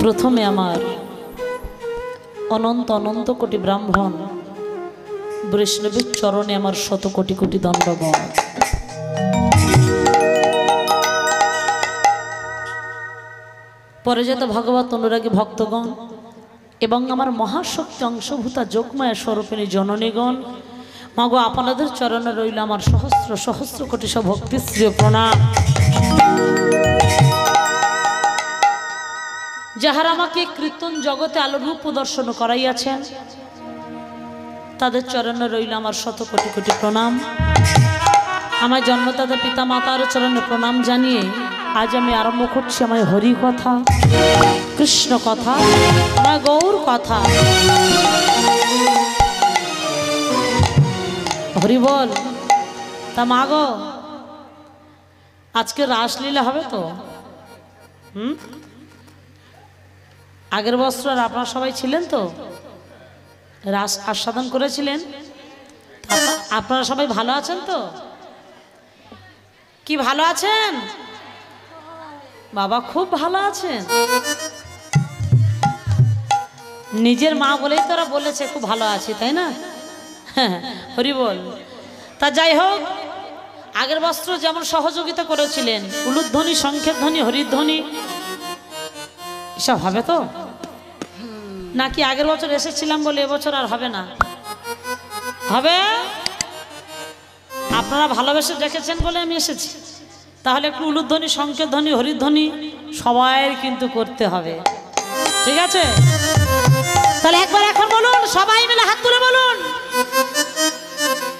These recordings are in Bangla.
प्रथमे आमार अनंत अनंत कोटि ब्राह्मण वैष्णवेर चरणे आमार शत कोटि कोटि दंडवत। परे जेत भगवत अनुरागी भक्तगण एवं आमार महाशक्ति अंशभूता जोगमाया स्वरूपिणी जननीगण मागो आपनादेर चरणे रइल आमार सहस्र सहस्र कोटि सब भक्तिश्री प्रणाम। যাহারা আমাকে কীর্তন জগতে আলোর রূপ প্রদর্শন করাইয়াছেন তাদের চরণে রইল আমার শত কোটি কোটি প্রণাম। আমার জন্মদাতা পিতা মাতার চরণে প্রণাম জানিয়ে আজ আমি আরম্ভ করছি আমার হরি কথা, কৃষ্ণ কথা, আমার গৌর কথা। হরি বল। তা মাগো আজকে রাসলীলা হবে তো? আগের বছর আপনারা সবাই ছিলেন তো, রাস আস্বাদন করেছিলেন? আপনারা সবাই ভালো আছেন তো? কি ভালো আছেন? বাবা খুব ভালো আছেন। নিজের মা বলেই তোরা বলেছে খুব ভালো আছি, তাই না? হ্যাঁ, হরি বল। তা যাই হোক, আগের বছর যেমন সহযোগিতা করেছিলেন উলুধ্বনি, শঙ্খের ধ্বনি, হরিধ্বনি এসব হবে তো? নাকি আগের বছর এসেছিলাম বলে এবছর আর হবে না? হবে। আপনারা ভালোবেসে দেখেছেন বলে আমি এসেছি। তাহলে একটু উলুধ্বনি, শঙ্খের ধ্বনি, হরিধ্বনি সবাই কিন্তু করতে হবে, ঠিক আছে? তাহলে একবার এখন বলুন, সবাই মিলে হাত তুলে বলুন,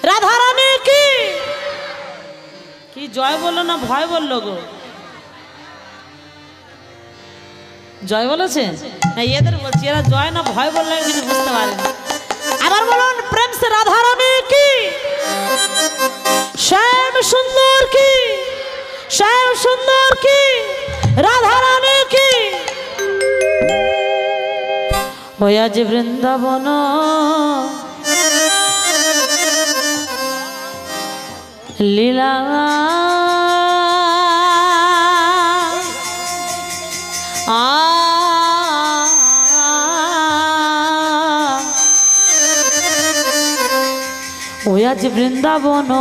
রাধারানী কি কি জয় বললো না ভয় বললো গো? জয় বলেছে না? এদের বলছি, এরা জয় না ভয় বললে কিছু বুঝতে পারেন। আবার বলুন, প্রেম সে রাধারানী কি, শ্যাম সুন্দর কি, শ্যাম সুন্দর কি, রাধারানী কি। ওই আজ বৃন্দাবন লীলা ওই আজ বৃন্দাবন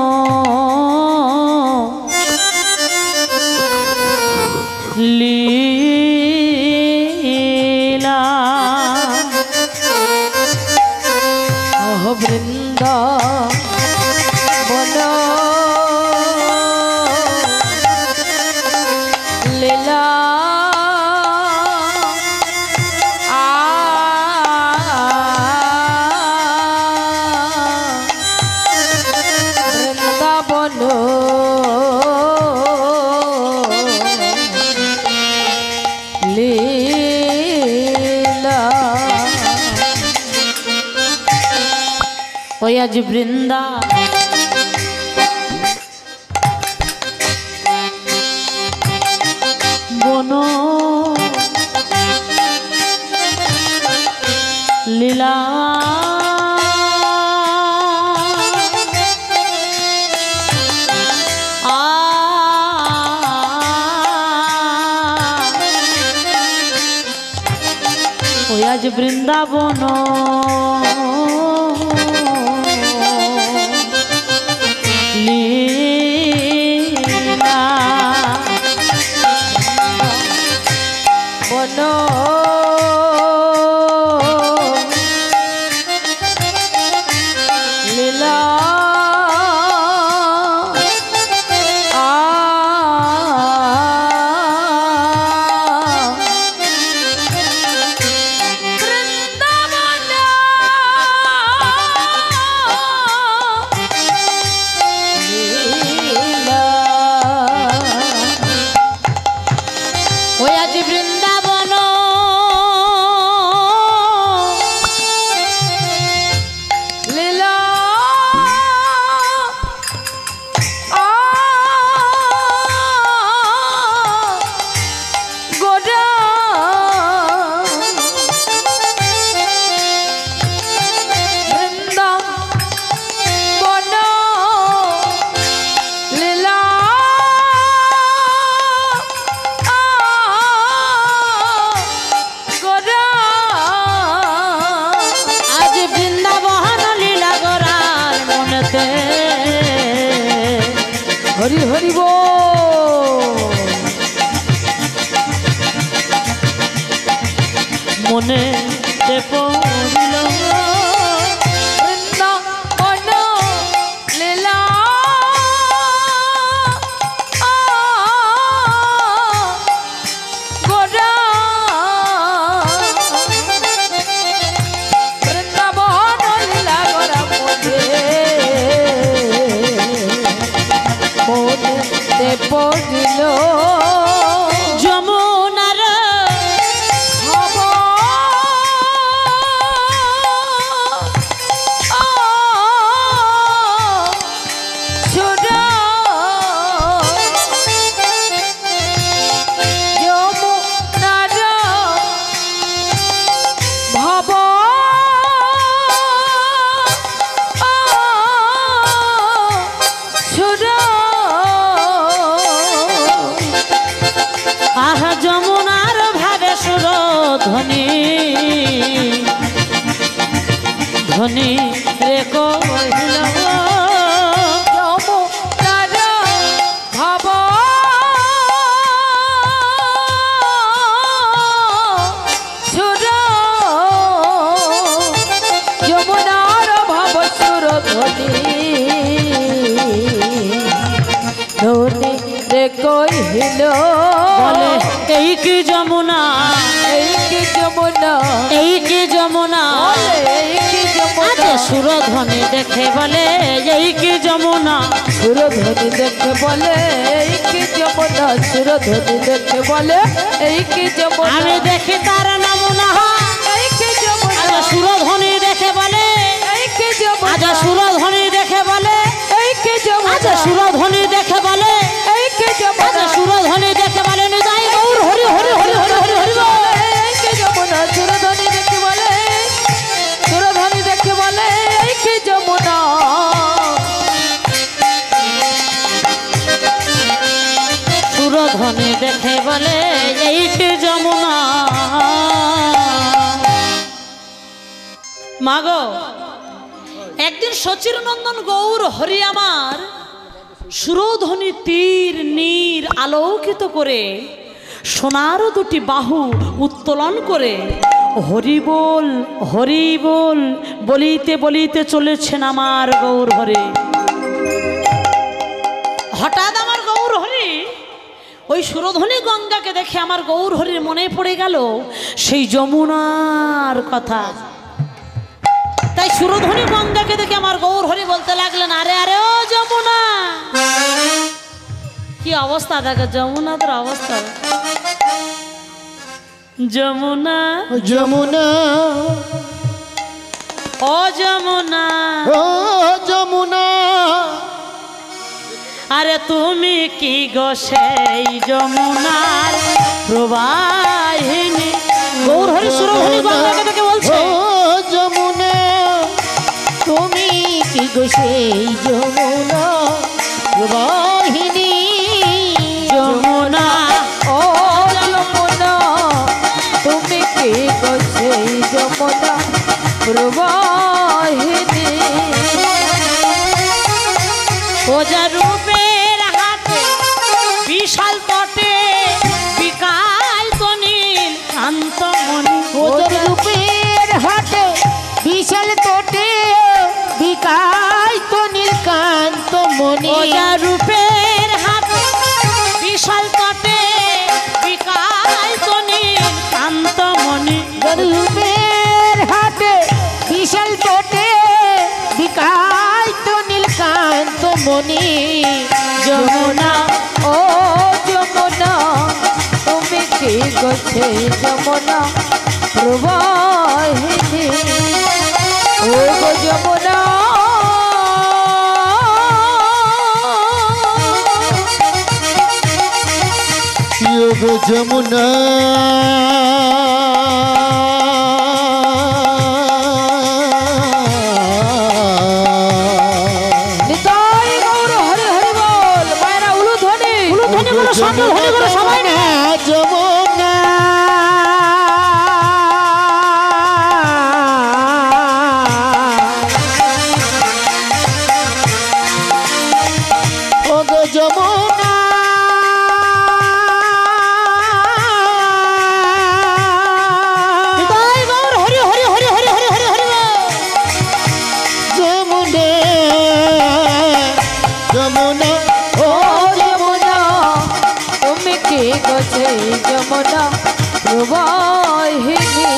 লীলা ওহ বৃন্দাবন লীলা ওই আজ বৃন্দা বন লীলা ওই আজ বৃন্দাবন লীলা বন লীলা বৃন্দাবন হরি হরি বল। মনে পড়িল বৃন্দাবন লীলা গোরা, বৃন্দাবন লীলা গোরা মনে পড়িল যমুনার হব সুর যমুনার ভব সুর আহা যমুনার ভাবে সুর ধ্বনি ধ্বনি রে কহিল যমুনার ভব সুর যমুনার ভব সুর ধ্বনি ধ্বনি রে কহিল বলে এই কি যমুনা, এই কি যমুনা, এই কি যমুনা, এই কি যমুনা, আচ্ছা সুরধ্বনি দেখে বলে এই কি যমুনা, সুরধ্বনি দেখে বলে এই কি যমুনা, সুরধ্বনি দেখে বলে এই কি যমুনা, আমি দেখি তার নমুনা, এই কি যমুনা, আচ্ছা সুরধ্বনি দেখে বলে এই কি যমুনা, আচ্ছা সুরধ্বনি দেখে বলে এই কি যমুনা, আচ্ছা সুরধ্বনি দেখে বলে এই কি যমুনা, আচ্ছা সুরধ্বনি দেখে বলে নিতাই গৌর হরি হরি হরি হরি হরি হরি বল। এই কি যমুনা, সুরধ্বনি দেখে বলে, সুরধ্বনি দেখে বলে এই কি যমুনা, সুরধ্বনি দেখে বলে এই কি যমুনা। মাগো একদিন সচির নন্দন গৌর হরি আমার সুরধ্বনি তীর নীর আলোকিত করে সোনার দুটি বাহু উত্তোলন করে হরি বল বলিতে বলিতে চলেছেন আমার গৌর হরি। হঠাৎ আমার গৌর হরি ওই সুরধ্বনি গঙ্গাকে দেখে আমার গৌর হরির মনে পড়ে গেল সেই যমুনার কথা। তাই সুরধ্বনি গঙ্গাকে দেখে আমার গৌর হরি বলতে লাগলেন আরে আরে ও যমুনা, কি অবস্থা দেখো যমুনাদের অবস্থা। যমুনা যমুনা ও যমুনা, ও যমুনা, আরে তুমি কি গো সেই যমুনার প্রবাহিনী। গৌর হরি সুরধ্বনি গঙ্গাকে দেখে বলছে ও যমুনা, তুমি কি গো সেই যমুনা প্রবাহিনী। যমুনা ও যমুনা, তুমি কি গো সেই যমুনা প্রবাহিনী, ওজা রূপের হাতে বিশাল তটে বিকাল তো নীল শান্ত মনি। ওদের রূপের হাতে বিশাল তোটে বিকায় তো নীলকান্ত মনি। ওজা রূপের হাতে বিশাল তটে বিকাল তো নীল শান্ত মনি। রূপের হাতে বিশাল তোটে বিকায় তো নীলকান্ত মনি। যমুনা ও যমুনা, তুমি কি গো সেই যমুনা প্রবাহিনী, ও গো যমুনা, যোগ যমুনা, নিতাই গৌর হরি হরি বল। মায়েরা উলুধ্বনি, উলুধ্বনি গুলো সঙ্গে ধ্বনি গুলো সবাই না যমুনা, ও গো যমুনা, যমুনা ও যমুনা তুমি কি গো সেই যমুনা প্রবাহিনী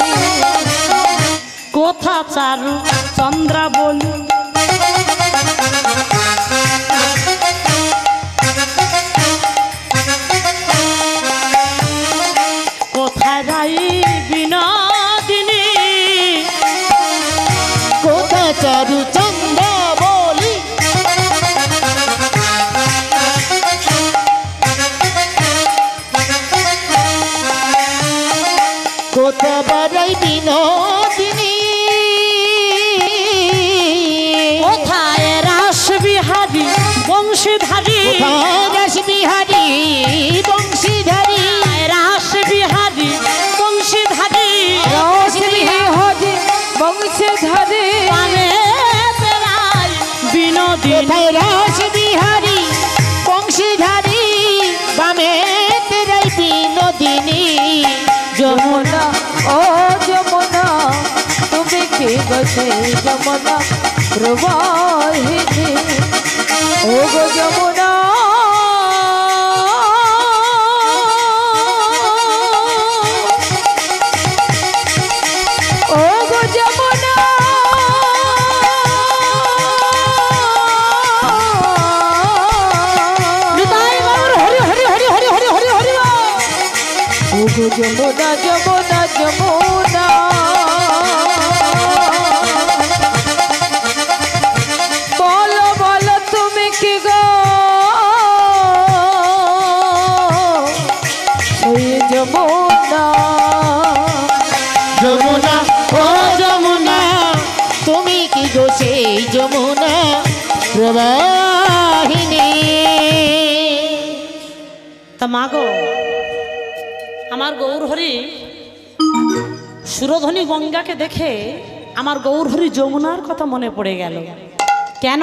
কোথা চারু চন্দ্রা বলি কোথায় যাই বিনোদিনী কোথা চারু চন্দ্রা বলি কোথা বারাই বিনোদিনী কোথায় রাস বিহারী বংশীধারী কোথায় রাস বিহারী বংশীধারী রাস বিহারী বংশীধারী রস বিহারী বংশধরে পানে বেড়াই বিনোদিনী কোথায় রাস বিহারী বংশীধারী বামে তেরাই বিনোদিনী যমুনা ও যমুনা তুমি কি গো সেই যমুনা প্রবাহিনী ও গো যমুনা ও গো যমুনা নিতাই গৌর হরি হরি হরি হরি হরি হরি হরি ও গো যমুনা যমুনা যমুনা বলো বলো তুমি কি গো সেই যমুনা যমুনা ও যমুনা তুমি কি গো সেই যমুনা প্রবাহিনী তা মা গো আমার গৌর হরি সুরধনী গঙ্গাকে দেখে আমার গৌর হরি যমুনার কথা মনে পড়ে গেল। কেন?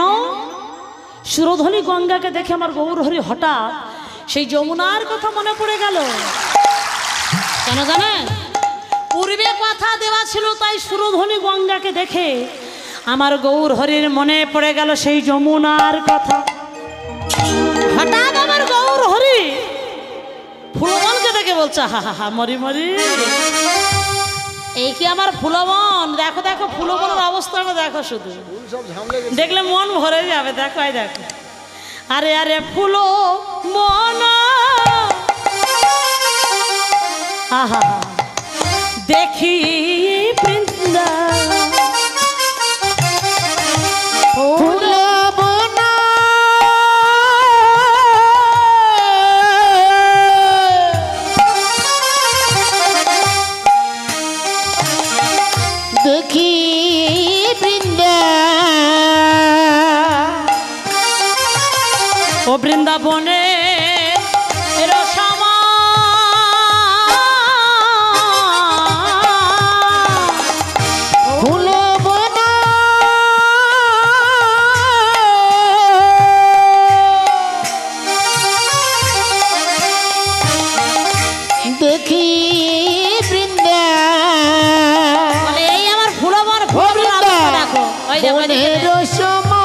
সুরধনী গঙ্গাকে দেখে আমার গৌর হরি হঠাৎ সেই যমুনার কথা মনে পড়ে গেল। কেন জানেন? পূর্বে কথা দেওয়া ছিল, তাই সুরধনী গঙ্গাকে দেখে আমার গৌর হরির মনে পড়ে গেল সেই যমুনার কথা। হঠাৎ আমার গৌর হরি ফুলবনকে দেখে বলছে, হা হা হা মরি মরি, এই কি আমার ফুলবন? দেখো দেখো ফুলবনের অবস্থাটা দেখো, শুধু দেখলে মন ভরে যাবে। দেখো এই দেখো, আরে আরে ফুলো মন, আহা দেখি বৃন্দা ফুলবনা দেখি বৃন্দা ও বৃন্দাবনে রসমা ফুলবনা দেখি বৃন্দা মানে এই আমার ফুলবন ফুলের অবস্থা দেখো, ওই দেখো ওই দেখো, বনের সমা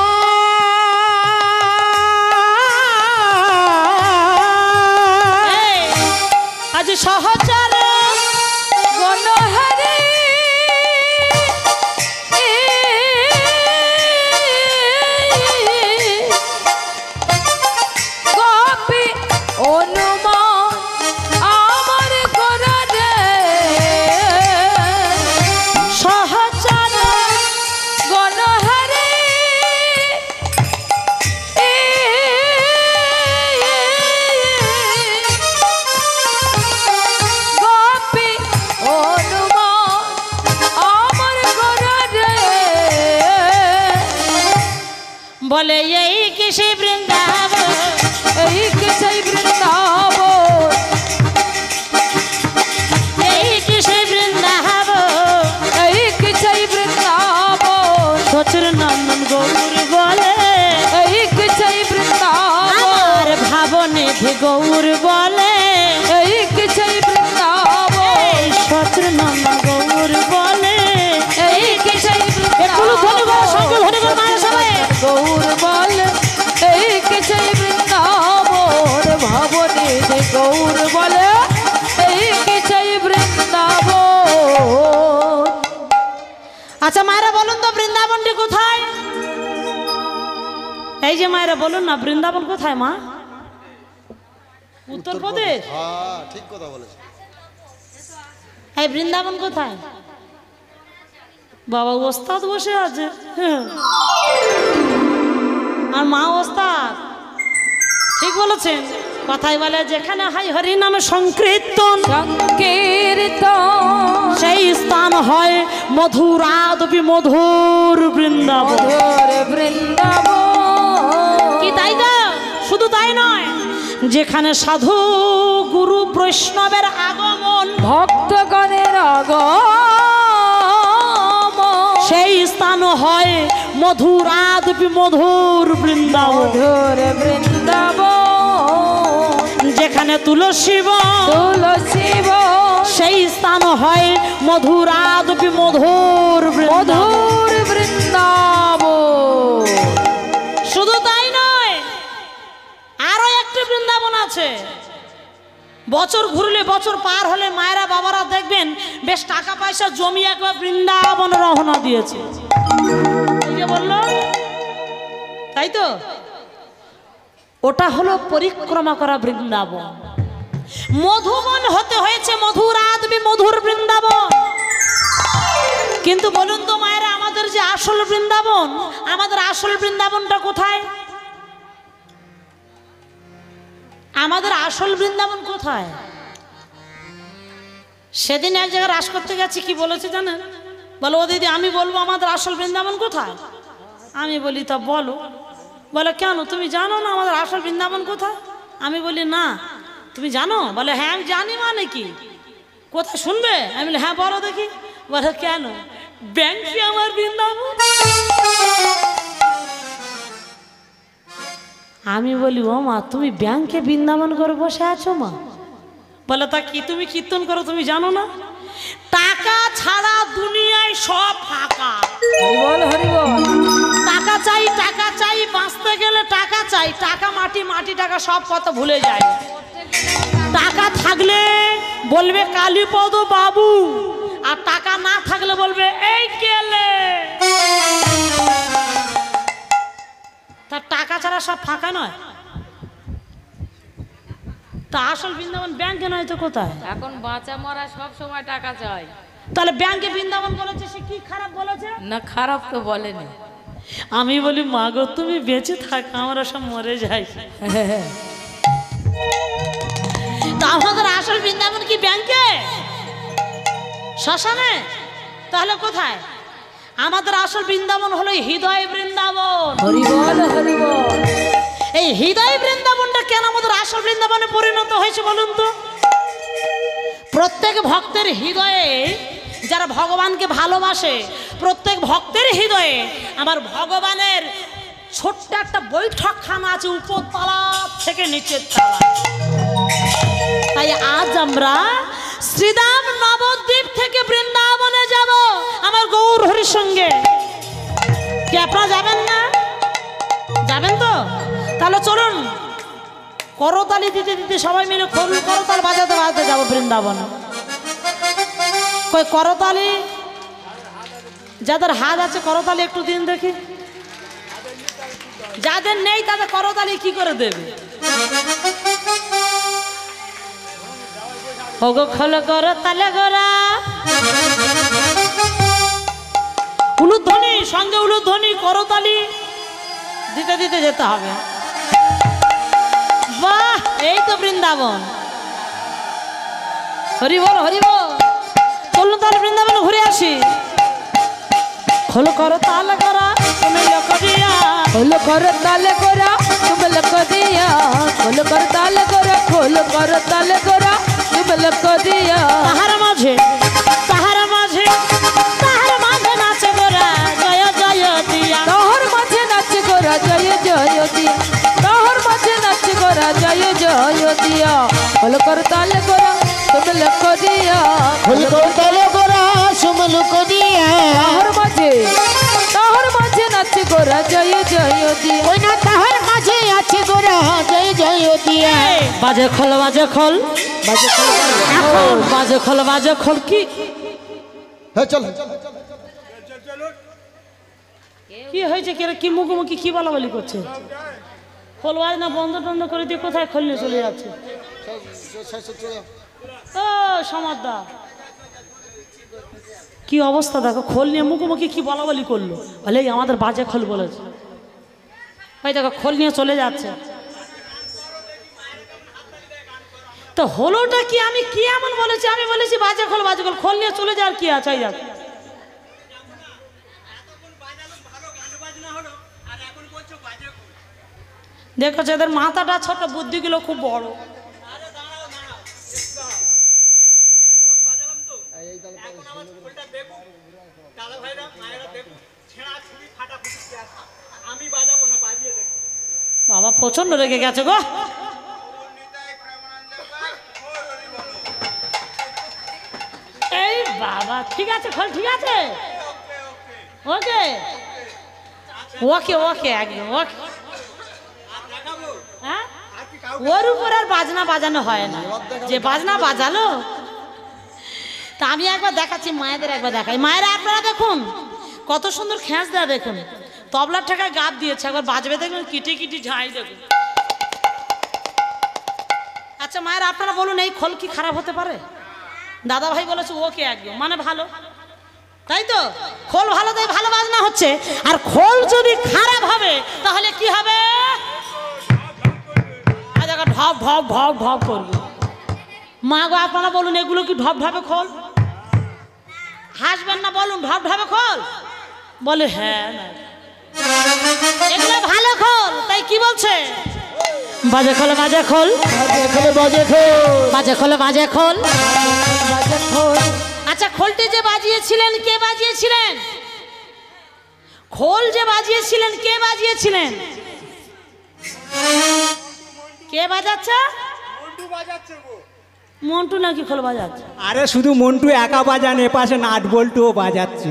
এই, আজ সহচর গণহারে গোপী অনুমান আমার করারে সহচর গণহারে গোপী অনুমান আমার করারে বলে এই কিসে বৃন্দাবন, এই কে চাই বৃন্দাবন এই কিসে বৃন্দাবন, এই কে চাই বৃন্দাবন সচর নন্দন গৌর বলে, এই কে চাই বৃন্দাবন আমার ভাবনিধি গৌর বলে, এই কে চাই বৃন্দাবন এই সচর নন্দন গৌর বলে, এই কে চাই একটু ধ্বনি বলো, সঙ্গে ধ্বনি বলো মায়ের সবাই। গৌর বল এই কে এই যে মায়েরা বলুন না, বৃন্দাবন কোথায় মা? উত্তরপ্রদেশ। হ্যাঁ ঠিক কথা বলেছে। এই বৃন্দাবন কোথায়? বাবা ওস্তাদ বসে আছে, হ্যাঁ। আর মা ওস্তাদ, ঠিক বলেছেন। কথাই বলে যেখানে হয় হরি নামে সংকীর্তন, সংকীর্তন সেই স্থান হয় মধুরাদপি মধুর বৃন্দাবন। মধুর বৃন্দাবন। কি তাই না? শুধু তাই নয়, যেখানে সাধু গুরু বৈষ্ণবের আগমন, ভক্তগণের আগমন, সেই স্থান হয় মধুরাদপি মধুর বৃন্দাবন। মধুর বৃন্দাবন। যেখানে তুলসী বন, তুলসী বন, সেই স্থান হয় মধুরাদপি মধুর বৃন্দাবন। মধুর বৃন্দাবন। শুধু তাই নয়, আরো একটি বৃন্দাবন আছে। বছর ঘুরলে, বছর পার হলে মায়েরা বাবারা দেখবেন বেশ টাকা পয়সা জমিয়ে একবার বৃন্দাবন রওনা দিয়েছে। এই যে বললো, তাই তো? ওটা হলো পরিক্রমা করা বৃন্দাবন। মধুবন হতে হয়েছে মধুরাদপি মধুর বৃন্দাবন। কিন্তু বলুন তো মায়েরা, আমাদের যে আসল বৃন্দাবন, আমাদের আসল বৃন্দাবনটা কোথায়? আমাদের আসল বৃন্দাবন কোথায়? সেদিন এক জায়গায় রাস করতে গেছি, কি বলেছে জানেন? বলো, ও দিদি আমি বলবো আমাদের আসল বৃন্দাবন কোথায়? আমি বলি তা বলো। বলে কেন, তুমি জানো না আমাদের আসল বৃন্দাবন কোথায়? আমি বলি না, তুমি জানো? বলে হ্যাঁ আমি জানি। মানে কি, কোথায় শুনবে? আমি বলি হ্যাঁ বলো দেখি। বলে কেন, ব্যাংকে আমার বৃন্দাবন। আমি বলি ও মা, তুমি ব্যাংকে বৃন্দাবন করে বসে আছো মা? বলে তা কি তুমি কীর্তন করো, তুমি জানো না? টাকা ছাড়া দুনিয়ায় সব ফাঁকা। হরিবল হরিবল। টাকা চাই, টাকা চাই, বাঁচতে গেলে টাকা চাই। টাকা মাটি, মাটি টাকা, সব কথা ভুলে যায়। টাকা থাকলে বলবে কালীপদ বাবু, আর টাকা না থাকলে বলবে এই কেলে। তার টাকা ছাড়া সব ফাঁকা নয়? তা আসল বৃন্দাবন ব্যাংকে নয় তো কোথায়? এখন বাঁচা মরা সব সময় টাকা চাই। তাহলে ব্যাংকে বৃন্দাবন বলেছে, সে কি খারাপ বলেছে? না, খারাপ তো বলেনি। আমি বলি মা গো, তুমি বেঁচে থাক, আমরা সব মরে যাই। তা আমাদের আসল বৃন্দাবন কি ব্যাংকে, শ্মশানে? তাহলে কোথায়? আমাদের আসল বৃন্দাবন হলো হৃদয় বৃন্দাবন। হরিবল হরিবল। এই হৃদয় বৃন্দাবনটা কেন আমাদের আসল বৃন্দাবনে পরিণত হয়েছে বলুন তো? প্রত্যেক ভক্তের হৃদয়ে, যারা ভগবানকে ভালোবাসে, প্রত্যেক ভক্তের হৃদয়ে আমার ভগবানের ছোট্ট একটা বৈঠকখানা আছে, উপরতলা থেকে নিচের তলা। তাই আজ আমরা শ্রীধাম নবদ্বীপ থেকে বৃন্দাবনে যাব আমার গৌর হরির সঙ্গে। কি আপনারা যাবেন না? যাবেন তো? তাহলে চলুন, করতালি দিতে দিতে সবাই মিলে করতাল বাজাতে বাজাতে যাবো বৃন্দাবন। কই করতালি, যাদের হাত আছে করতালি একটু দিন দেখি। যাদের নেই তাদের করতালি কি করে দেবে? ওগো খোল করতালে গোরা, উলুধ্বনি সঙ্গে উলুধ্বনি, করতালি দিতে দিতে যেতে হবে। বাহ, এই তো বৃন্দাবন। হরি বল হরি বল। চলুন তাহলে বৃন্দাবন ঘুরে আসি। খোল করতালে গোরা, তুমি লোক দিয়া। খোল করতালে গোরা, তুমি লোক দিয়া। খোল করতালে গোরা, খোল করতালে গোরা, তুমি লোক দিয়া। তাহার মাঝে, তাহার মাঝে, তাহার মাঝে নাচে গোরা, জয় জয় দিয়া। তাহার মাঝে নাচে গোরা, জয় জয় দিয়া। তাহার মাঝে নাচে গোরা, জয় জয় দিয়া। খোল করতালে গোরা, তুমি লোক দিয়া। ফুল করতালে গোরা সুমলুক দিয়া। তাহার মাঝে, তাহার মাঝে নাচে গোরা, জয় জয় দিয়া। ওই না তাহার মাঝে আছে গোরা, জয় জয় দিয়া। বাজে খোল, বাজে খোল, বাজে খোল, এখন বাজে খোল, বাজে খোল। কি হ্যাঁ চল। কি হয়েছে কে কি মুখোমুখি কি বলা বলি করছে? খোল বাজ না বন্ধ টন্ধ করে দিয়ে কোথায় খোল নিয়ে চলে যাচ্ছে? ও সমাদদা কি অবস্থা দেখো, খোল নিয়ে মুখোমুখি কি বলা বলি করলো, বলে এই আমাদের বাজে খোল বলেছে। ভাই দেখো খোল নিয়ে চলে যাচ্ছে। তো হলোটা কি, আমি কি এমন বলেছি? আমি বলেছি বাজে খোল বাজে খোল, খোল নিয়ে চলে যাওয়ার কি আছে? যাক দেখো এদের মাথাটা ছোট, বুদ্ধিগুলো খুব বড়। বাবা প্রচন্ড রেগে গেছে গো। এই বাবা ঠিক আছে খোল, ঠিক আছে, ওকে ওকে ওকে একদম ওকে। হ্যাঁ ওর উপর আর বাজনা বাজানো হয় না, যে বাজনা বাজালো। তা আমি একবার দেখাচ্ছি, মায়েদের একবার দেখাই। মায়েরা আপনারা দেখুন কত সুন্দর খেঁচ দেয়, দেখুন তবলার টাকায় গাব দিয়েছে, একবার বাজবে দেখুন কিটি কিটি ঝাই দেখুন। আচ্ছা মায়েরা আপনারা বলুন এই খোল কি খারাপ হতে পারে? দাদা ভাই বলেছে ওকে একদম, মানে ভালো, তাই তো? খোল ভালো তাই ভালো বাজনা হচ্ছে। আর খোল যদি খারাপ হবে তাহলে কি হবে? ঢপ ঢপ ঢপ ঢপ করবে। মা গো আপনারা বলুন এগুলো কি ঢপ ঢপে খোল? হাসবেন না, বলুন ঢপ ঢপে খোল। বলে হ্যাঁ এগুলো ভালো খোল, তাই কি বলছে? বাজে খোল বাজে খোল বাজে খোল বাজে খোল বাজে খোল বাজে খোল। আচ্ছা খোলটি যে বাজিয়েছিলেন কে বাজিয়েছিলেন? খোল যে বাজিয়েছিলেন কে বাজিয়েছিলেন? কে বাজাচ্ছে? মন্টু নাকি খোল বাজাচ্ছে? আরে শুধু মন্টু একা বাজান, এ পাশে নাট বল্টুও বাজাচ্ছে।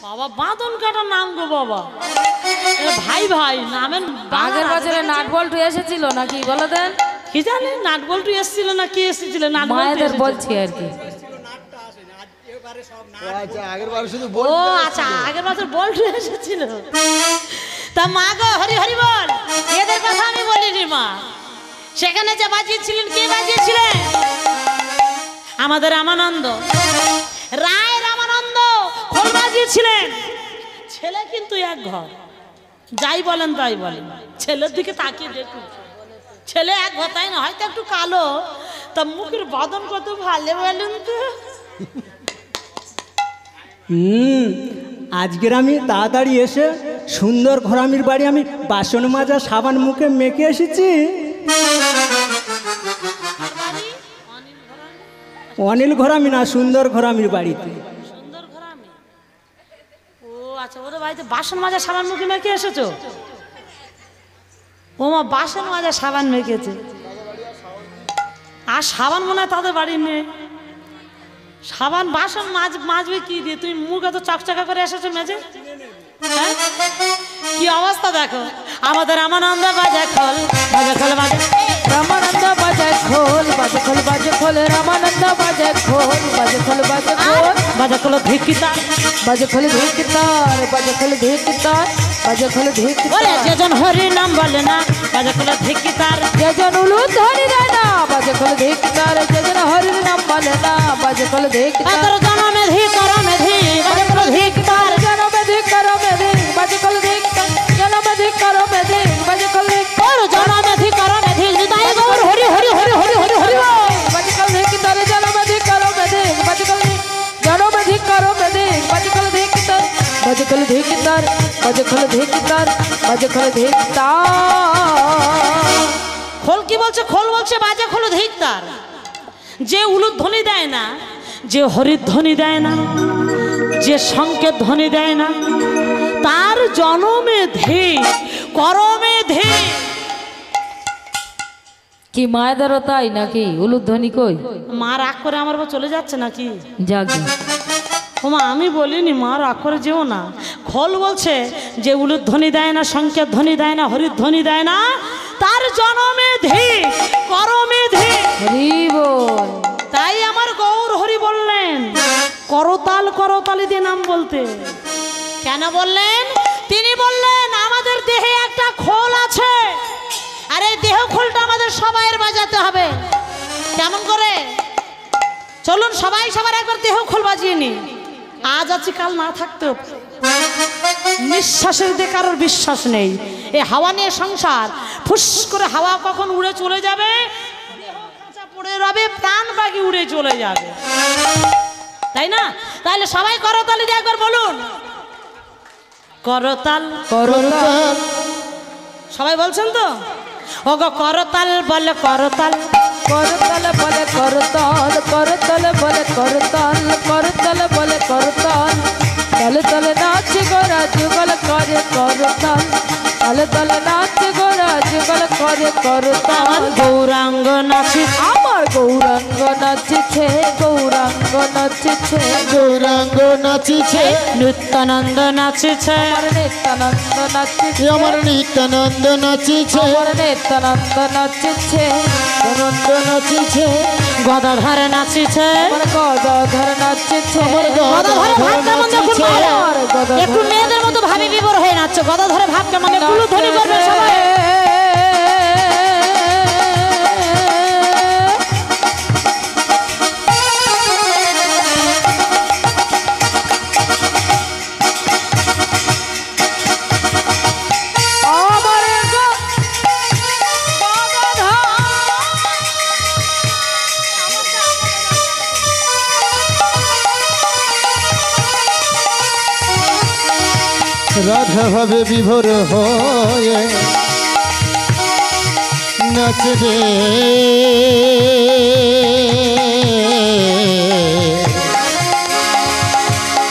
বাবা বাঁধন কাটা নাম গো বাবা, ভাই ভাই নামের আগের বছরে নাট বল্টু এসেছিল নাকি বলে দেন? কি জানি নাট বল্টু এসেছিল না কি এসেছিল? নাট মায়েদের বলছি আর কি। ও আচ্ছা আগের বছর বল্টু এসেছিল। তা মা গো হরি হরি বল, এদের কথা আমি বলিনি মা। সেখানে যে বাজিয়েছিলেন কে বাজিয়েছিলেন? আমাদের রামানন্দ রায়, রামানন্দ খোল বাজিয়েছিলেন। ছেলে কিন্তু এক ঘর, যাই বলেন তাই বলেন, ছেলের দিকে তাকিয়ে দেখুন, ছেলে এক ঘর, তাই না? হয়তো একটু কালো, তা মুখের বদন কত ভালো বলেন তো। আজকের আমি তাড়াতাড়ি এসে সুন্দর ঘরামির বাড়ি আমি বাসন মাজা সাবান মুখে মেখে এসেছি। অনিল ঘরামি না, সুন্দর ঘরামির বাড়িতে। সুন্দর ঘরামি? ও আচ্ছা, ওদের বাড়িতে বাসন মাজা সাবান মুখে মেখে এসেছো? ও মা বাসন মাজা সাবান মেখেছে, আর সাবান মনে হয় তাদের বাড়ি নেই। সাবান বাসন মাজবে কি দিয়ে? তুমি মুখ এত চকচকা করে এসেছো মেজে। হ্যাঁ? কি অবস্থা দেখো। আমাদের রামানন্দ বাজে খোল বাজে খোল বাজে, রামানন্দ বাজে খোল বাজে খোল বাজে খোল, রামানন্দ বাজে খোল বাজে খোল বাজে খোল বাজে খোল ধিকিতার বাজে খোল ধিকতার বাজে খোল ধিকতার বাজে খোল বলে ধিকতার। যেজন হরি নাম বলে না, বাজে খোল ধিকিতার যেজন উলুদ ধরি দেয় না, বাজে খোল ধিকতার। যেজন হরির নাম বলে না, বাজে খোল ধিকতার। তোর জনমে ধি করমে ধি, বাজে খোল ধিকিতার জনমে ধিক করমে ধিক বাজে খোল ধিকতার। জনমে ধিক করমে ধিক বাজে খোল ধিকতার। তোর জনমে ধি করমে ধি, নিতাই গৌর হরি হরি হরি হরি হরি হরি বল। বাজে খোল ধিকতার। জনমে ধিক করমে ধিক বাজে খোল ধিক। জনমে ধিক করমে ধিক বাজে খোল ধিকতার। বাজে খোল ধিকতার বাজে খোল ধিকতার বাজে খোল ধিকতার। খোল কি বলছে? খোল বলছে বাজে খোল ধিকতার। যে উলুধ্বনি দেয় না, যে হরিধ্বনি দেয় না, যে সংকেত ধ্বনি দেয় না, তার জনমে ধি করমে ধি। কি মায়েদেরও তাই নাকি? উলুধ্বনি কই? মা রাগ করে আমার উপর চলে যাচ্ছে নাকি? যাক ও মা আমি বলিনি, মা রাগ করে যেও না। খোল বলছে যে উলুধ্বনি দেয় না, সংকেত ধ্বনি দেয় না, হরিধ্বনি দেয় না, তার জনমে ধি করমে ধি। হরি বল। তাই আমার গৌর হরি বললেন করতাল করতালি দিয়ে নাম বলতে। কেন বললেন? তিনি বললেন আমাদের দেহে একটা খোল আছে, আর এই দেহ খোলটা আমাদের সবাইয়ের বাজাতে হবে। কেমন করে? চলুন সবাই সবার একবার দেহ খোল বাজিয়ে নি। আজ আছে কাল না থাকতেও পারে। নিঃশ্বাসের দিকে কারোর বিশ্বাস নেই। এই হাওয়া নিয়ে সংসার, ফুস করে হাওয়া কখন উড়ে চলে যাবে, দেহ কাঁচা পড়ে রবে, প্রাণ বাকি উড়ে চলে যাবে, তাই না? তাহলে সবাই করতালি দিয়ে একবার বলুন, করতাল। করতাল সবাই বলছেন তো? ওগো করতাল বলে করতাল, করতাল বলে করতাল, করতাল বলে করতাল, করতাল বলে করতাল। তলে তলে নাচ গোরা যুগল করে করতাল, তলে তলে নাচ গোরা যুগল করে করতাল। গৌরাঙ্গ নাচি, আমার গৌরাঙ্গ নাচছে, গৌরাঙ্গ নাচছে, গৌরাঙ্গ নাচিছে, নিত্যানন্দ নাচিছে, আমার নিত্যানন্দ নাচছে, আমার নিত্যানন্দ নাচিছে, আমার নিত্যানন্দ নাচছে, আনন্দ নাচিছে, গদাধর নাচিছে, আমার গদাধর নাচছে, আমার গদাধরে ভাব কেমন দেখুন নাচিছে। ভালো। আমার গদাধর একটু মেয়েদের মতো ভাবি বিবর হয়ে নাচছে। গদাধরে ভাব কেমন, একটু ধ্বনি করবে সবাই। রাধা ভাবে বিভোর হয়ে নাচবে,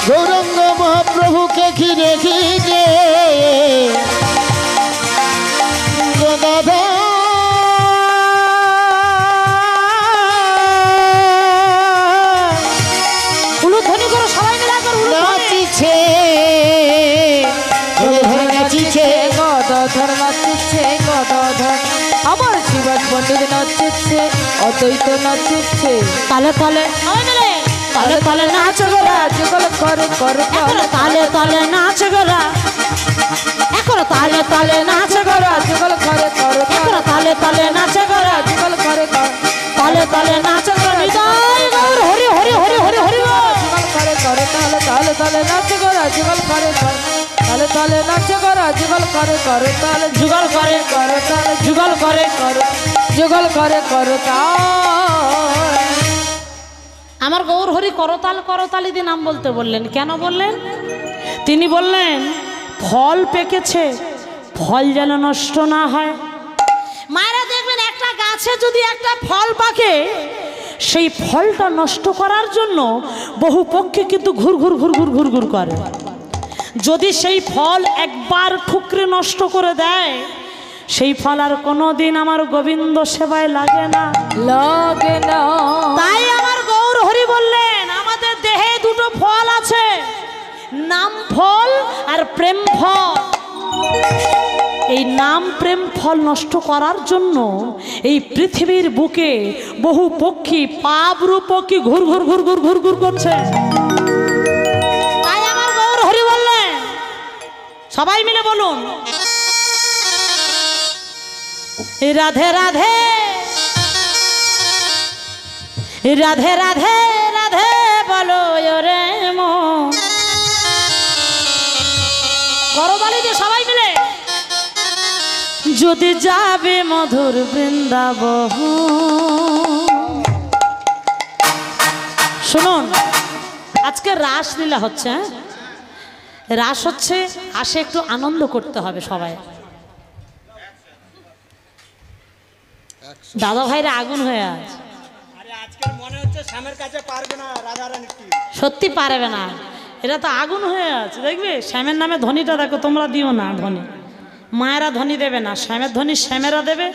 গৌরাঙ্গ মহাপ্রভুকে ঘিরে ঘিরে গদাধর উলুধ্বনি করো সবাই মিলে একবার উলুধ্বনি। নাচিছে, গদাধর নাচিছে, গদাধর নাচছে, গদাধর। আমার শিবাজ পণ্ডিত নাচছে, অদ্বৈত নাচছে, তালে তালে সবাই মিলে তালে তালে নাচ গোরা, যুগল করে করতাল, এখনো তালে তালে নাচ গোরা, এখনো তালে তালে নাচ গোরা, যুগল করে করতাল, এখনো তালে তালে নাচ গোরা, যুগল করে তালে তালে নাচ গোরা। নিতাই গৌর হরি হরি হরি হরি হরি বল। যুগল করে করতাল, তালে তালে নাচ গোরা, যুগল করে তালে তালে নাচ গোরা, যুগল করে করতাল, যুগল করে করতাল, যুগল করে যুগল করে করতাল। আমার গৌর হরি করতাল করতালি দিয়ে নাম বলতে বললেন। কেন বললেন? তিনি বললেন ফল পেকেছে, ফল যেন নষ্ট না হয়। মায়েরা দেখবেন একটা গাছে যদি একটা ফল পাকে, সেই ফলটা নষ্ট করার জন্য বহু পক্ষে কিন্তু ঘুর ঘুর ঘুর ঘুর ঘুর ঘুর করে। যদি সেই ফল একবার ঠুকরে নষ্ট করে দেয়, সেই ফল আর কোনোদিন আমার গোবিন্দ সেবায় লাগে না, লাগে না। তাই আমার গৌর হরি বললেন আমাদের দেহে দুটো ফল আছে, নাম ফল আর প্রেম ফল। এই নাম প্রেম ফল নষ্ট করার জন্য এই পৃথিবীর বুকে বহু পক্ষী, পাবরু পক্ষী ঘুর ঘুর ঘুর ঘুর ঘুর ঘুর করছে। তাই আমার গৌর হরি বললেন, সবাই মিলে বলুন, রাধে রাধে রাধে রাধে রাধে বলো রে মন। করতালি দিয়ে সবাই মিলে, যদি যাবে মধুর বৃন্দাবন। শুনুন, আজকে রাসলীলা হচ্ছে, হ্যাঁ? রাস হচ্ছে, আসে একটু আনন্দ করতে হবে সবাই। দাদা ভাইরা আগুন হয়ে আছে, সত্যি পারবে না, এরা তো আগুন হয়ে আছে। দেখবে শ্যামের নামে ধ্বনিটা দেখো, তোমরা দিও না ধ্বনি, মায়েরা ধ্বনি দেবে না, শ্যামের ধ্বনি শ্যামেরা দেবে,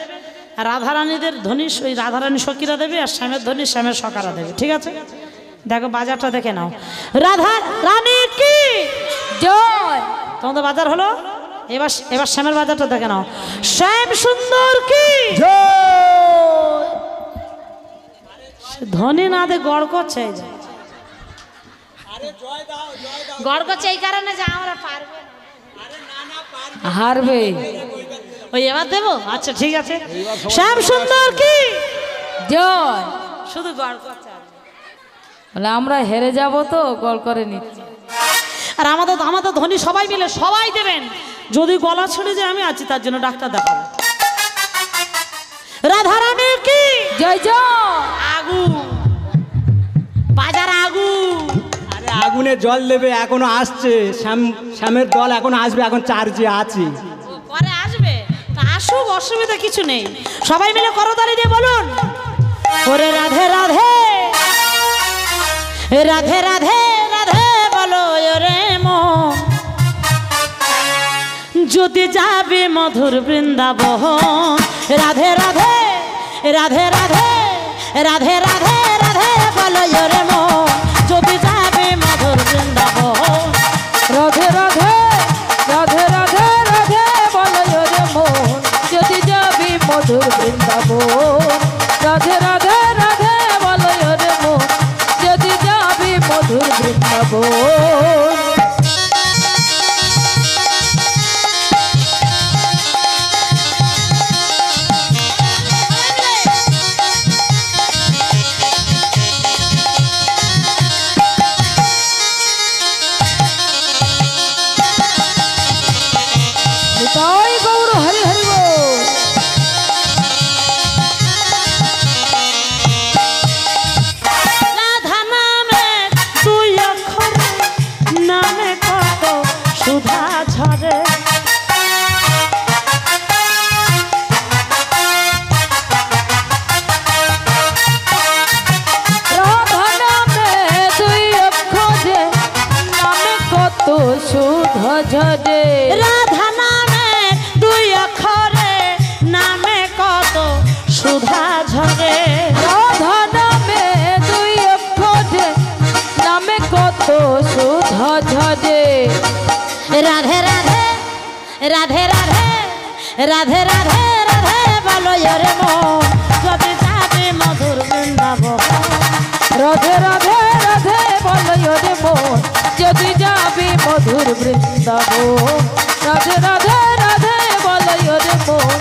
আর রাধারানীদের ধ্বনি ওই রাধারানী সখীরা দেবে, আর শ্যামের ধ্বনি শ্যামের সখারা দেবে। ঠিক আছে, দেখো বাজারটা দেখে নাও। রাধা রানী কি জয়। তোমাদের বাজার হলো, এবার এবার শ্যামের বাজারটা দেখে নাও। শ্যাম সুন্দর কি ধ্বনি না দে গড় করছে। গড় করছে এই কারণে যে আমরা পারবো না। হারবে। ওই এবার দেবো, আচ্ছা ঠিক আছে। শ্যাম সুন্দর কি জয়। শুধু গড় করছে বলে আমরা হেরে যাব তো গল করে নিচ্ছি। আর আমাদের আমাদের ধনী সবাই মিলে সবাই দেবেন। যদি গলা ছেড়ে যায় আমি আছি, তার জন্য ডাক্তার দেখাবো। রাধারানী কি জয় জয়। আগুন বাজার আগুন। আরে আগুনে জল দেবে, এখনো আসছে। শ্যামের দল এখনো আসবে, এখন চার্জে আছে। পরে আসবে, তা আসুক, অসুবিধা কিছু নেই। সবাই মিলে করতালি দিয়ে বলুন, ওরে রাধে রাধে রাধে রাধে রাধে বলো ওরে মন, যদি যাবে মধুর বৃন্দাবন। রাধে রাধে রাধে রাধে রাধে রাধে রাধে বলো ওরে মন, যদি যাবে মধুর বৃন্দাবন। রাধে রাধে রাধে রাধে রাধে বলো রে মন, যদি যাবি মধুর বৃন্দাবন। রাধে রাধে রাধে বলো রে মন, যদি যাবি মধুর বৃন্দাবন। তাই গৌর হরি হরি বল। রাধা নামে দুই অক্ষর, নামে কত সুধা ঝরে। রাধা নামে দুই অক্ষরে, নামে কত সুধ ঝরে। রাধা নামে দুই অক্ষরে, নামে কত সুধা ঝরে। রাধা নামে দুই অক্ষরে, নামে কত সুধ ঝরে। রাধে রাধে রাধে রাধে রাধে রাধে রাধে বলো রে মন, যদি যাবে মধুর বৃন্দাবন। রাধে রাধে রাধে বলো রে মন, যদি যাবি মধুর বৃন্দাবন। রাধে রাধে রাধে বলো রে মন,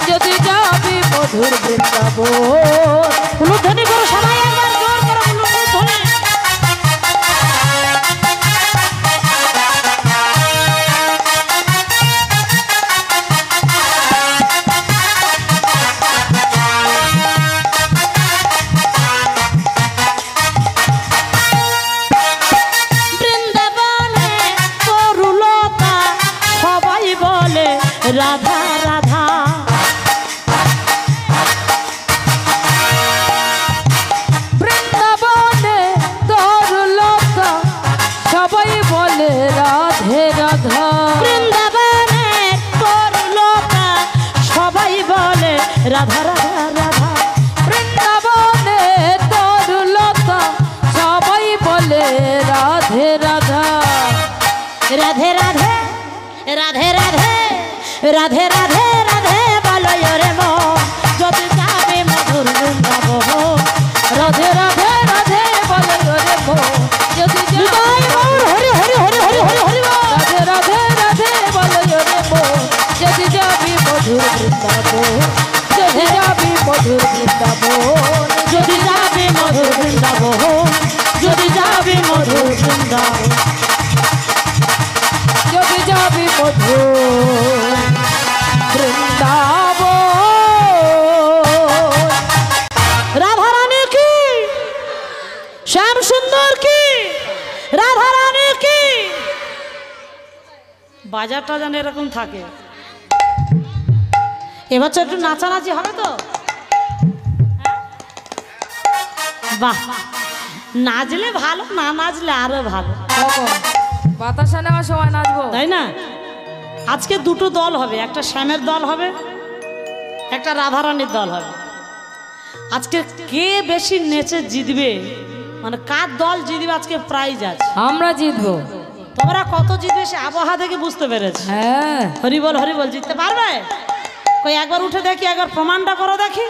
যদি যাবি মধুর বৃন্দাবন। উলুধ্বনি করো সবাই, একবার জোর করো উলুধ্বনি। বৃন্দাবনে তরুলতা সবাই বলে রাধা রাধা। বৃন্দাবনে তরুলতা সবাই বলে রাধে রাধা। বৃন্দাবনে তরুলতা সবাই বলে রাধা রাধা রাধা। বৃন্দাবনে তরুলতা সবাই বলে রাধে রাধা। রাধে রাধে রাধে রাধে রাধে রাধে রাধে বলো রে মন, যদি যাবে মধুর বৃন্দাবন। রাধে রাধে রাধে বলো রে মন, যদি নিতাই গৌর হরি হরি হরি হরি হরি হরি বল। রাধে রাধে রাধে বলো রে মন, যদি যাবি মধুর বৃন্দাবন। যদি যাবি মধুর বৃন্দাবন। যদি যাবে মধুর বৃন্দাবন, যদি যাবে মধুর বৃন্দাবন। যদি যাবি মধুর বৃন্দাবন। রাধারানী কি, শ্যাম সুন্দর কি, রাধারানী কি। বাজারটা যেন এরকম থাকে। এবার তো একটু নাচানাচি হবে তো। বাহ, নাচলে ভালো, না নাচলে আরো ভালো, কখন বাতাসা নেওয়ার সময় নাচবো? তাই না? আজকে দুটো দল হবে, একটা শ্যামের দল হবে, একটা রাধারানীর দল হবে। আজকে কে বেশি নেচে জিতবে, মানে কার দল জিতবে, আজকে প্রাইজ আছে। আমরা জিতবো। তোমরা কত জিতবে সে আবহাওয়া থেকে বুঝতে পেরেছি। হ্যাঁ, হরিবল হরিবল জিততে পারবে? কই একবার উঠে দেখি, একবার প্রমাণটা করো দেখি।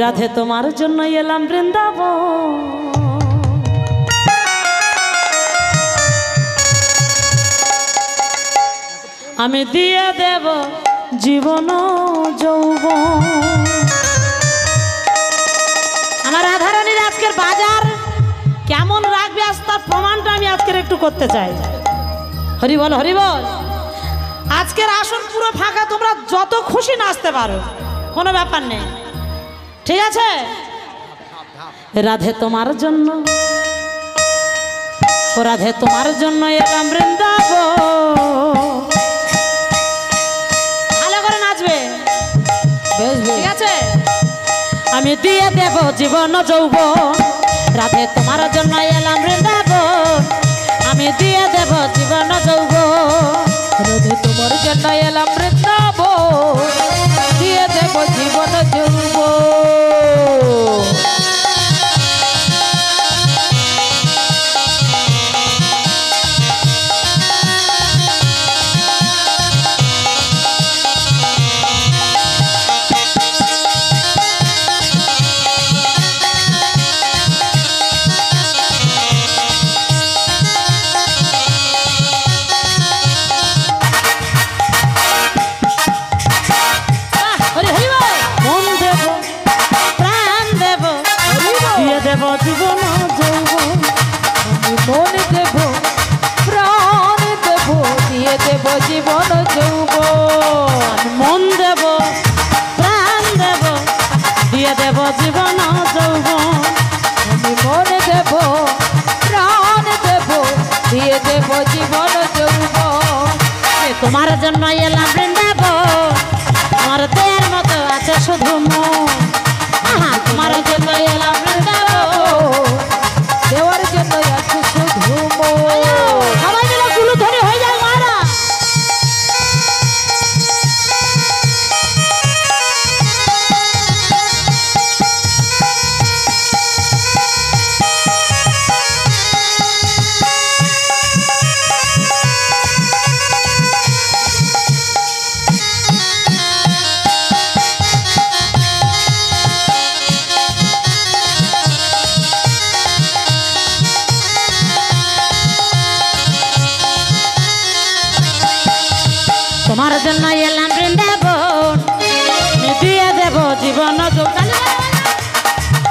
রাধে তোমার জন্য এলাম বৃন্দাবন, আমি দিয়ে দেব জীবন যৌবন। আমার রাধারানীর আজকের বাজার কেমন রাখবে আজ তার প্রমাণটা আমি আজকের একটু করতে চাই। হরি বল হরি বল। আজকের আসন পুরো ফাঁকা, তোমরা যত খুশি নাচতে পারো, কোনো ব্যাপার নেই, ঠিক আছে? রাধে তোমার জন্য, ও রাধে তোমার জন্য এলাম বৃন্দাবন। ভালো করে নাচবে, বেশ ঠিক বেশ। আছে? আমি দিয়ে দেব জীবন যৌবন, রাধে তোমার জন্য এলাম বৃন্দাবন। আমি দিয়ে দেব জীবন যৌবন, রাধে তোমার জন্য এলাম বৃন্দাবন, দিয়ে দেব জীবন যৌবন। হরি হরি বল। মন দেব প্রাণ দেব, দিয়ে দেব জীবন যৌবন। আমি মন দেব প্রাণ দেব, দিয়ে দেব জীবন যৌবন। মন দেব প্রাণ দেব, দিয়ে দেব জীবন যৌবন। আমি মন দেব প্রাণ দেব, দিয়ে দেব জীবন যৌবন। তোমার জন্য এলাম বৃন্দাবন, আমার দেয়ার মতো আছে শুধু মন। আহা, তোমার জন্য এলাম বৃন্দাবন। দেওয়ার জন্য আছে শুধু মন। সবাই মিলে কুলুধ্বনি হয়ে যায় মারা। তোমার জন্য এলাম বৃন্দাবন, আমি দিয়ে দেব জীবন যৌবন।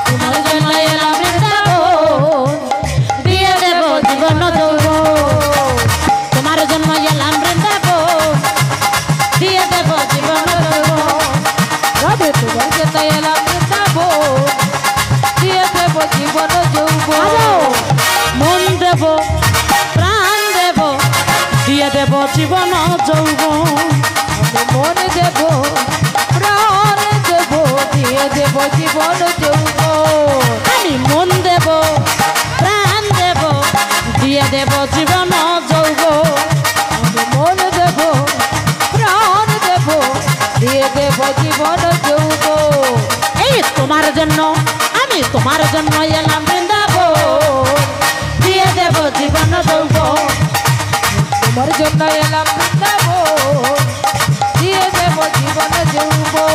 তোমার জন্য এলাম বৃন্দাবন, দিয়ে দেব জীবন যৌবন। তোমার জন্য এলাম বৃন্দাবন, দিয়ে দেব জীবন যৌবন। রাধে তোমার জন্য এলাম বৃন্দাবন, দিয়ে দেব জীবন যৌবন। মন দেব প্রাণ দেব, দিয়ে দেব জীবন যৌবন। আমি মন দেব প্রাণ দেব, দিয়ে দেব জীবন যৌবন। আমি মন দেব প্রাণ দেব, দিয়ে দেব জীবন যৌবন। আমি মন দেব প্রাণ দেব, দিয়ে দেব জীবন যৌবন। এই তোমার জন্য, আমি তোমার জন্য এলাম বৃন্দাবন, দিয়ে দেব জীবন যৌবন। তোমার জন্য এলাম বৃন্দাবন, দিয়ে দেব জীবন যৌবন।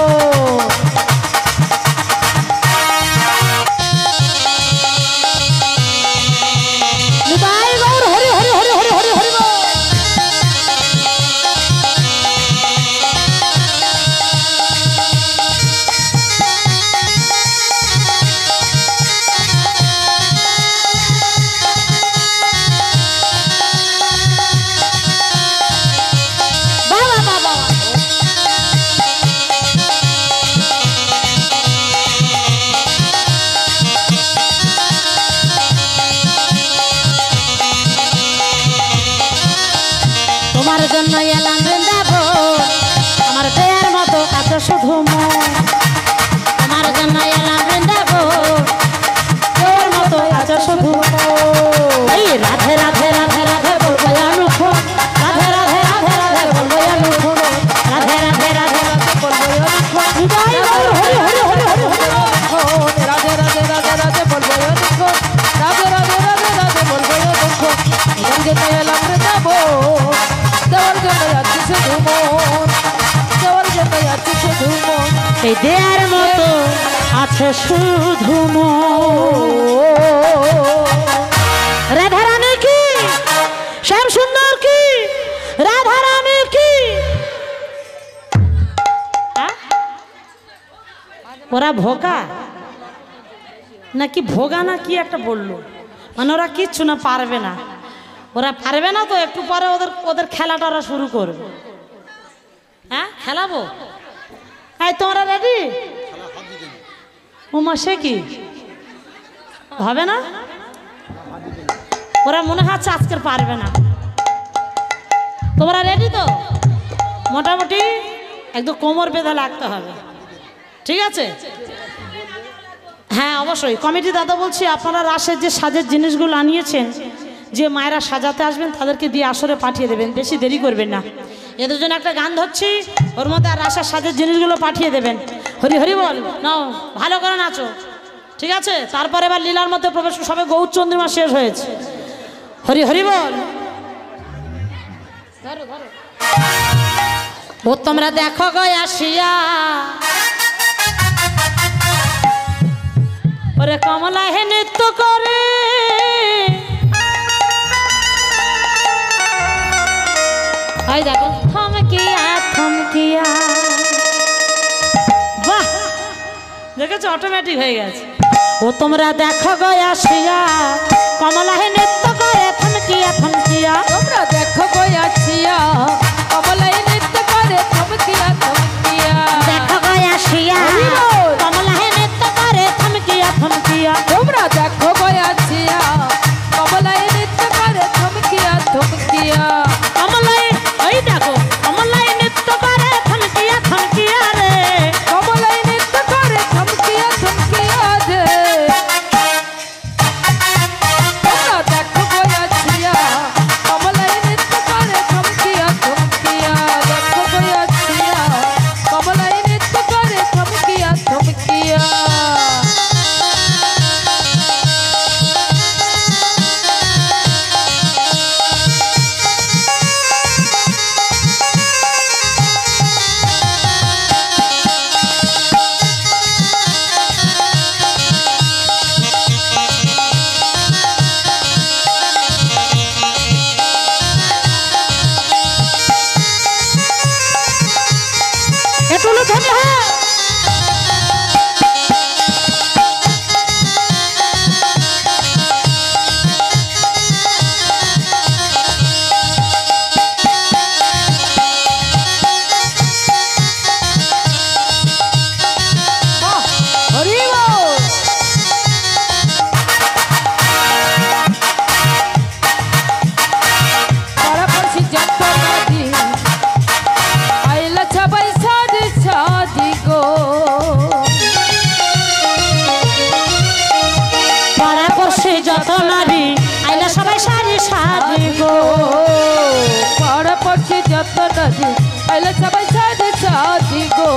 নিতাই গৌর হরি হরি হরি হরি হরি হরি বল। বাবা বাবা তোমার জন্য এলাম বৃন্দাবন, আমার দেয়ার মতো আছে শুধু মন। তোমার জন্য এলাম বৃন্দাবন, দেয়ার মতো আছে শুধু মন। এই রাধে রাধে রাধে রাধে বলবো অনুক্ষণ, রাধে রাধে রাধে রাধে বলবো অনুক্ষণ, রাধে রাধে রাধে রাধে বলবো অনুক্ষণ। নিতাই গৌর হরি হরি হরি হরি হরি বল। রাধে রাধে রাধে রাধে বলবো অনুক্ষণ, রাধে রাধে রাধে রাধে বলবো অনুক্ষণ। তোমার জন্য এলাম বৃন্দাবন, দেওয়ার জন্য যাচ্ছি শুধু মন, দেওয়ার জন্য যাচ্ছি শুধু মন। এই দেয়ার মতো আছে শুধু মন। রাধারানী কি, শ্যাম সুন্দর কি, রাধারানী কি, ওরা ভোকা নাকি ভোগা না কি একটা বললো, মানে ওরা কিচ্ছু না পারবে না, ওরা পারবে না তো একটু পরে ওদের ওদের খেলাটা ওরা শুরু করবে। হ্যাঁ খেলাবো, এই তোমরা রেডি? উমা সে কি হবে না, ওরা মনে হচ্ছে আজকের পারবে না। তোমরা রেডি তো? মোটামুটি একদম কোমর বেঁধে লাগতে হবে, ঠিক আছে? হ্যাঁ অবশ্যই। কমিটি দাদা বলছি, আপনারা রাসের যে সাজের জিনিসগুলো আনিয়েছেন, যে মায়েরা সাজাতে আসবেন তাদেরকে দিয়ে আসরে পাঠিয়ে দেবেন, বেশি দেরি করবেন না। এদের জন্য একটা গান ধরছি, ওর মধ্যে আর রাসের সাজের জিনিসগুলো পাঠিয়ে দেবেন। হরি হরি বল, নাও ভালো করে নাচো, ঠিক আছে? তারপরে এবার লীলার মধ্যে প্রবেশ, সবে গৌর চন্দ্রিমা শেষ হয়েছে। হরি হরি বল। ধরো ধরো। ও তোমরা দেখো গো আসিয়া, ওরে কমলা হে নৃত্য করে, ওই দেখো থমকিয়া থমকিয়া, বাহ দেখেছো অটোমেটিক হয়ে গেছে। ও তোমরা দেখো গো আসিয়া, কমলা হে নৃত্য করে থমকিয়া থমকিয়া, তোমরা দেখো গো আসিয়া, কমলাই নৃত্য করে থমকিয়া থমকিয়া। দেখো গো আসিয়া, কমলা হে নৃত্য করে থমকিয়া থমকিয়া। তোমরা দেখো গো আসিয়া, কমলাই নৃত্য করে থমকিয়া থমকিয়া। কমলাই ওই দেখো কমলাই নৃত্য করে থমকিয়া থমকিয়া রে, কমলাই নৃত্য করে থমকিয়া থমকিয়া রে। তোমরা দেখো গো আসিয়া, কমলাই নৃত্য করে থমকিয়া থমকিয়া। দেখো গো আসিয়া, কমলাই নৃত্য করে থমকিয়া থমকিয়া। একটু ধরে হ্যাঁ। হরি বল। পাড়াপড়শি যত নদী, আইলা সবাই সাজি সাজি গো। পাড়াপড়শি যত নারী আইলা সবাই সারি সাজি গো, পাড়াপড়শি যত নদী, আইলা সবাই সাজি সাজি গো।